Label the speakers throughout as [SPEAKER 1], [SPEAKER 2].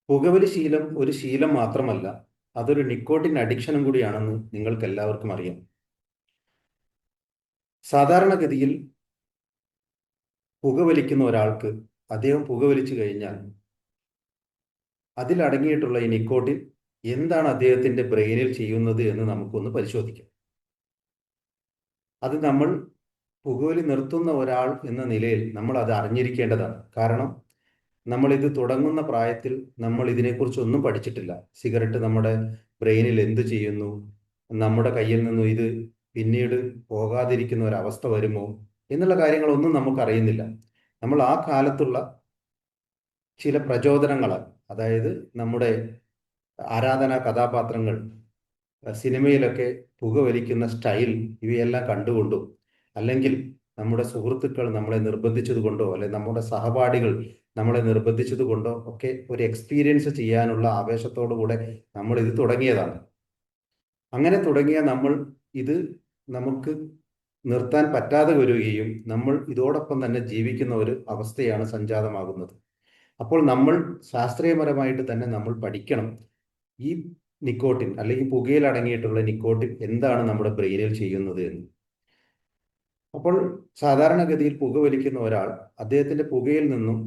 [SPEAKER 1] പുകവലി ശീലം ഒരു ശീലം മാത്രമല്ല, അതൊരു നിക്കോട്ടിൻ അഡിക്ഷനും കൂടിയാണെന്ന് നിങ്ങൾക്ക് എല്ലാവർക്കും അറിയാം. സാധാരണഗതിയിൽ പുകവലിക്കുന്ന ഒരാൾക്ക് അദ്ദേഹം പുകവലിച്ചു കഴിഞ്ഞാൽ അതിലടങ്ങിയിട്ടുള്ള ഈ നിക്കോട്ടിൻ എന്താണ് അദ്ദേഹത്തിന്റെ ബ്രെയിനിൽ ചെയ്യുന്നത് എന്ന് നമുക്കൊന്ന് പരിശോധിക്കാം. അത് നമ്മൾ പുകവലി നിർത്തുന്ന ഒരാൾ എന്ന നിലയിൽ നമ്മൾ അത് അറിഞ്ഞിരിക്കേണ്ടതാണ്. കാരണം നമ്മൾ ഇത് തുടങ്ങുന്ന പ്രായത്തിൽ നമ്മൾ ഇതിനെക്കുറിച്ച് ഒന്നും പഠിച്ചിട്ടില്ല. സിഗരറ്റ് നമ്മുടെ ബ്രെയിനിൽ എന്ത് ചെയ്യുന്നു, നമ്മുടെ കയ്യിൽ നിന്നും ഇത് പിന്നീട് പോകാതിരിക്കുന്ന ഒരവസ്ഥ വരുമോ എന്നുള്ള കാര്യങ്ങളൊന്നും നമുക്ക് അറിയുന്നില്ല. നമ്മൾ ആ കാലത്തുള്ള ചില പ്രചോദനങ്ങൾ, അതായത് നമ്മുടെ ആരാധനാ കഥാപാത്രങ്ങൾ സിനിമയിലൊക്കെ പുകവലിക്കുന്ന സ്റ്റൈൽ ഇവയെല്ലാം കണ്ടുകൊണ്ടും, അല്ലെങ്കിൽ നമ്മുടെ സുഹൃത്തുക്കൾ നമ്മളെ നിർബന്ധിച്ചത് കൊണ്ടോ, അല്ലെങ്കിൽ നമ്മുടെ സഹപാഠികൾ നമ്മളെ നിർബന്ധിച്ചത് കൊണ്ടോ ഒക്കെ ഒരു എക്സ്പീരിയൻസ് ചെയ്യാനുള്ള ആവേശത്തോടു കൂടെ നമ്മൾ ഇത് തുടങ്ങിയതാണ്. അങ്ങനെ തുടങ്ങിയ നമ്മൾ ഇത് നമുക്ക് നിർത്താൻ പറ്റാതെ വരികയും നമ്മൾ ഇതോടൊപ്പം തന്നെ ജീവിക്കുന്ന ഒരു അവസ്ഥയാണ് സംജാതമാകുന്നത്. അപ്പോൾ നമ്മൾ ശാസ്ത്രീയപരമായിട്ട് തന്നെ നമ്മൾ പഠിക്കണം, ഈ നിക്കോട്ടിൻ അല്ലെങ്കിൽ പുകയിൽ അടങ്ങിയിട്ടുള്ള നിക്കോട്ടിൻ എന്താണ് നമ്മുടെ ബ്രെയിനിൽ ചെയ്യുന്നത് എന്ന്. അപ്പോൾ സാധാരണഗതിയിൽ പുകവലിക്കുന്ന ഒരാൾ അദ്ദേഹത്തിന്റെ പുകയിൽ നിന്നും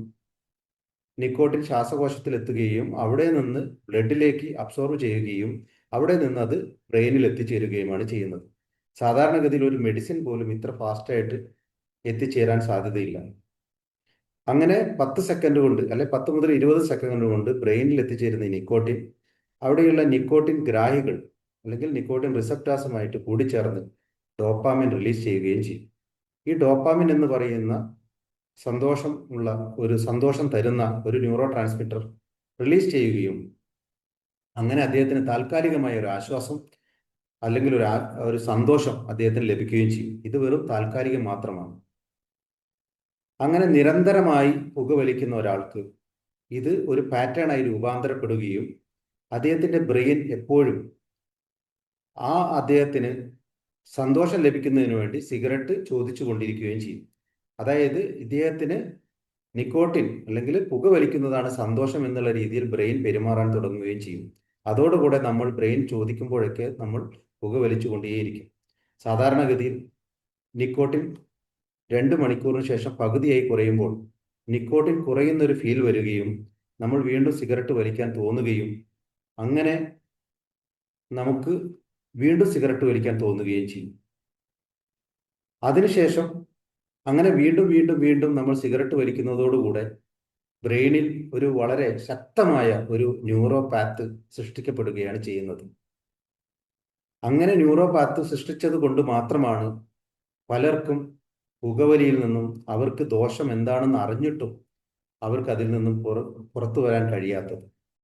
[SPEAKER 1] നിക്കോട്ടിൻ ശ്വാസകോശത്തിൽ എത്തുകയും അവിടെ നിന്ന് ബ്ലഡിലേക്ക് അബ്സോർവ് ചെയ്യുകയും അവിടെ നിന്ന് അത് ബ്രെയിനിൽ എത്തിച്ചേരുകയുമാണ് ചെയ്യുന്നത്. സാധാരണഗതിയിൽ ഒരു മെഡിസിൻ പോലും ഇത്ര ഫാസ്റ്റായിട്ട് എത്തിച്ചേരാൻ സാധ്യതയില്ല. അങ്ങനെ 10 സെക്കൻഡ് കൊണ്ട്, അല്ലെ 10 മുതൽ 20 സെക്കൻഡ് കൊണ്ട് ബ്രെയിനിൽ എത്തിച്ചേരുന്ന ഈ നിക്കോട്ടിൻ അവിടെയുള്ള നിക്കോട്ടിൻ ഗ്രാഹികൾ അല്ലെങ്കിൽ നിക്കോട്ടിൻ റിസപ്റ്റാസുമായിട്ട് കൂടിച്ചേർന്ന് ഡോപ്പാമിൻ റിലീസ് ചെയ്യുകയും ചെയ്യും. ഈ ഡോപ്പാമിൻ എന്ന് പറയുന്ന സന്തോഷം തരുന്ന ഒരു ന്യൂറോ ട്രാൻസ്മിറ്റർ റിലീസ് ചെയ്യുകയും അങ്ങനെ അദ്ദേഹത്തിന് താൽക്കാലികമായ ഒരു ആശ്വാസം അല്ലെങ്കിൽ ഒരു സന്തോഷം അദ്ദേഹത്തിന് ലഭിക്കുകയും ചെയ്യും. ഇത് വെറും താൽക്കാലികം മാത്രമാണ്. അങ്ങനെ നിരന്തരമായി പുകവലിക്കുന്ന ഒരാൾക്ക് ഇത് ഒരു പാറ്റേണായി രൂപാന്തരപ്പെടുകയും അദ്ദേഹത്തിന്റെ ബ്രെയിൻ എപ്പോഴും അദ്ദേഹത്തിന് സന്തോഷം ലഭിക്കുന്നതിന് വേണ്ടി സിഗരറ്റ് ചോദിച്ചു കൊണ്ടിരിക്കുകയും ചെയ്യും. അതായത് ഇദ്ദേഹത്തിന് നിക്കോട്ടിൻ അല്ലെങ്കിൽ പുകവലിക്കുന്നതാണ് സന്തോഷം എന്നുള്ള രീതിയിൽ ബ്രെയിൻ പെരുമാറാൻ തുടങ്ങുകയും ചെയ്യും. അതോടുകൂടെ നമ്മൾ ബ്രെയിൻ ചോദിക്കുമ്പോഴൊക്കെ നമ്മൾ പുകവലിച്ചു കൊണ്ടേയിരിക്കും. സാധാരണഗതിയിൽ നിക്കോട്ടിൻ 2 മണിക്കൂറിന് ശേഷം പകുതിയായി കുറയുമ്പോൾ നിക്കോട്ടിൻ കുറയുന്നൊരു ഫീൽ വരികയും നമ്മൾ വീണ്ടും സിഗരറ്റ് വലിക്കാൻ തോന്നുകയും അങ്ങനെ നമുക്ക് വീണ്ടും സിഗരറ്റ് വലിക്കാൻ തോന്നുകയും ചെയ്യും. അതിനുശേഷം അങ്ങനെ വീണ്ടും വീണ്ടും വീണ്ടും നമ്മൾ സിഗരറ്റ് വലിക്കുന്നതോടുകൂടെ ബ്രെയിനിൽ ഒരു വളരെ ശക്തമായ ഒരു ന്യൂറോപാത്ത് സൃഷ്ടിക്കപ്പെടുകയാണ് ചെയ്യുന്നത്. അങ്ങനെ ന്യൂറോപാത്ത് സൃഷ്ടിച്ചത് കൊണ്ട് മാത്രമാണ് പലർക്കും പുകവലിയിൽ നിന്നും അവർക്ക് ദോഷം എന്താണെന്ന് അറിഞ്ഞിട്ടും അവർക്ക് അതിൽ നിന്നും പുറത്തു വരാൻ കഴിയാത്തത്.